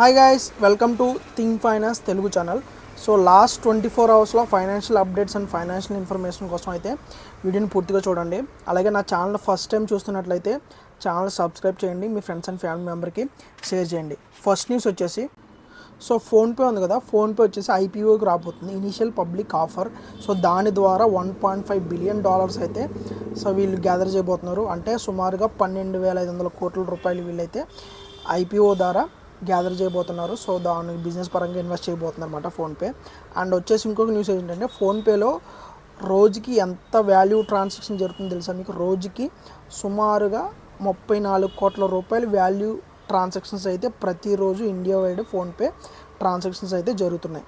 Hi guys, welcome to think finance Telugu channel. So last 24 అవర్స్లో financial updates and financial information కోసం అయితే వీడియోని పూర్తిగా చూడండి. అలాగే నా ఛానల్ ఫస్ట్ టైం చూస్తున్నట్లయితే ఛానల్ సబ్స్క్రైబ్ చేయండి, మీ ఫ్రెండ్స్ అండ్ ఫ్యామిలీ మెంబర్కి షేర్ చేయండి. ఫస్ట్ న్యూస్ వచ్చేసి ఫోన్పే ఉంది కదా, ఫోన్పే వచ్చేసి ఐపీఓకి రాబోతుంది, ఇనీషియల్ పబ్లిక్ ఆఫర్. సో దాని ద్వారా $1.5 బిలియన్ అయితే వీళ్ళు గ్యాదర్ చేయబోతున్నారు. అంటే సుమారుగా 12,500 కోట్ల రూపాయలు వీళ్ళైతే ఐపీఓ ద్వారా గ్యాదర్ చేయబోతున్నారు. సో దాని బిజినెస్ పరంగా ఇన్వెస్ట్ చేయబోతున్నారు అనమాట ఫోన్పే. అండ్ వచ్చేసి ఇంకొక న్యూస్ ఏంటంటే ఫోన్పేలో రోజుకి ఎంత వాల్యూ ట్రాన్సాక్షన్ జరుగుతుందో తెలుసా మీకు? రోజుకి సుమారుగా 34 కోట్ల రూపాయలు వాల్యూ ట్రాన్సాక్షన్స్ అయితే ప్రతిరోజు ఇండియా వైడ్ ఫోన్పే ట్రాన్సాక్షన్స్ అయితే జరుగుతున్నాయి.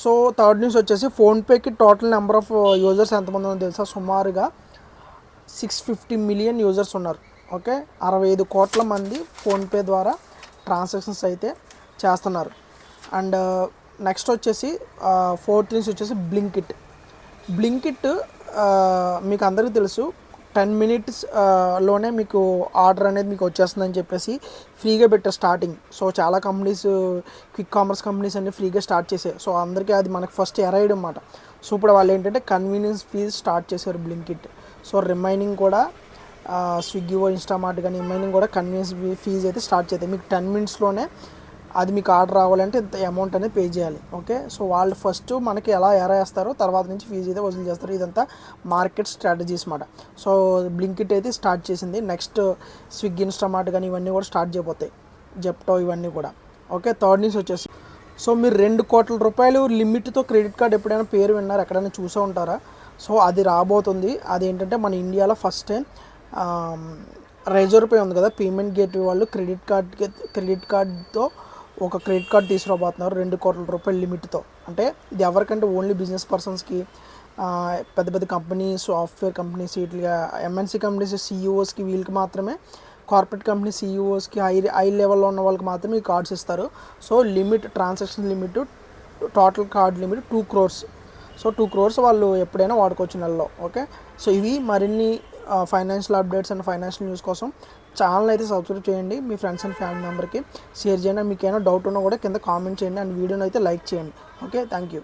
సో థర్డ్ న్యూస్ వచ్చేసి ఫోన్పేకి టోటల్ నెంబర్ ఆఫ్ యూజర్స్ ఎంతమంది ఉందో తెలుసా? సుమారుగా 650 మిలియన్ యూజర్స్ ఉన్నారు. ఓకే, 65 కోట్ల మంది ఫోన్పే ద్వారా ట్రాన్సాక్షన్స్ అయితే చేస్తున్నారు. అండ్ నెక్స్ట్ వచ్చేసి ఫోర్త్ న్యూస్ వచ్చేసి బ్లింకిట్. మీకు అందరికీ తెలుసు, 10 minutes లోనే మీకు ఆర్డర్ అనేది మీకు వచ్చేస్తుందని చెప్పేసి ఫ్రీగా పెట్టారు స్టార్టింగ్. సో చాలా కంపెనీస్, క్విక్ కామర్స్ కంపెనీస్ అన్ని ఫ్రీగా స్టార్ట్ చేసాయి. సో అందరికీ అది మనకు ఫస్ట్ ఎరైడ్ అనమాట. సో ఇప్పుడు వాళ్ళు ఏంటంటే కన్వీనియన్స్ ఫీజ్ స్టార్ట్ చేశారు బ్లింకిట్. సో రిమైనింగ్ కూడా స్విగ్గీ, ఇన్స్టామార్ట్ కానీ రిమైనింగ్ కూడా కన్వీనియన్స్ ఫీజ్ అయితే స్టార్ట్ చేస్తాయి. మీకు 10 minutesలోనే అది మీకు ఆర్డర్ రావాలంటే ఇంత అమౌంట్ అనేది పే చేయాలి. ఓకే, సో వాళ్ళు ఫస్ట్ మనకి ఎలా వేస్తారో తర్వాత నుంచి ఫీజు అయితే వసూలు చేస్తారు. ఇదంతా మార్కెట్ స్ట్రాటజీస్ మాట. సో బ్లింకిట్ అయితే స్టార్ట్ చేసింది. నెక్స్ట్ స్విగ్గీ, ఇన్స్టామార్ట్ కానీ ఇవన్నీ కూడా స్టార్ట్ చేయబోతాయి, జెప్టో ఇవన్నీ కూడా. ఓకే, థర్డ్ న్యూస్ వచ్చేసి మీరు 2 కోట్ల రూపాయలు లిమిట్తో క్రెడిట్ కార్డ్ ఎప్పుడైనా పేరు విన్నారు, ఎక్కడైనా చూసే ఉంటారా? సో అది రాబోతుంది. అదేంటంటే మన ఇండియాలో ఫస్ట్ టైం రిజర్వ్ పే ఉంది కదా, పేమెంట్ గేట్వే వాళ్ళు క్రెడిట్ కార్డ్తో ఒక క్రెడిట్ కార్డ్ తీసుకురాబోతున్నారు 2 కోట్ల రూపాయల లిమిట్తో. అంటే ఇది ఎవరికంటే ఓన్లీ బిజినెస్ పర్సన్స్కి, పెద్ద పెద్ద కంపెనీస్, సాఫ్ట్వేర్ కంపెనీస్, వీటిగా ఎంఎన్సీ కంపెనీస్ సీఈఓస్కి, వీళ్ళకి మాత్రమే, కార్పొరేట్ కంపెనీ సీఈఓస్కి, హై లెవెల్లో ఉన్న వాళ్ళకి మాత్రమే ఈ కార్డ్స్ ఇస్తారు. So limit, transaction limit, total card limit 2 crores. So 2 crores వాళ్ళు ఎప్పుడైనా వాడుకోవచ్చు నెలలో. ఓకే, సో ఇవి మరిన్ని financial updates and financial news కోసం ఛానల్ అయితే సబ్స్క్రైబ్ చేయండి, మీ ఫ్రెండ్స్ అండ్ ఫ్యామిలీ మెంబర్కి షేర్ చేయండి. మీకు ఏమైనా డౌట్ ఉన్నా కూడా కింద కామెంట్ చేయండి అండ్ వీడియోని అయితే లైక్ చేయండి. Okay, thank you.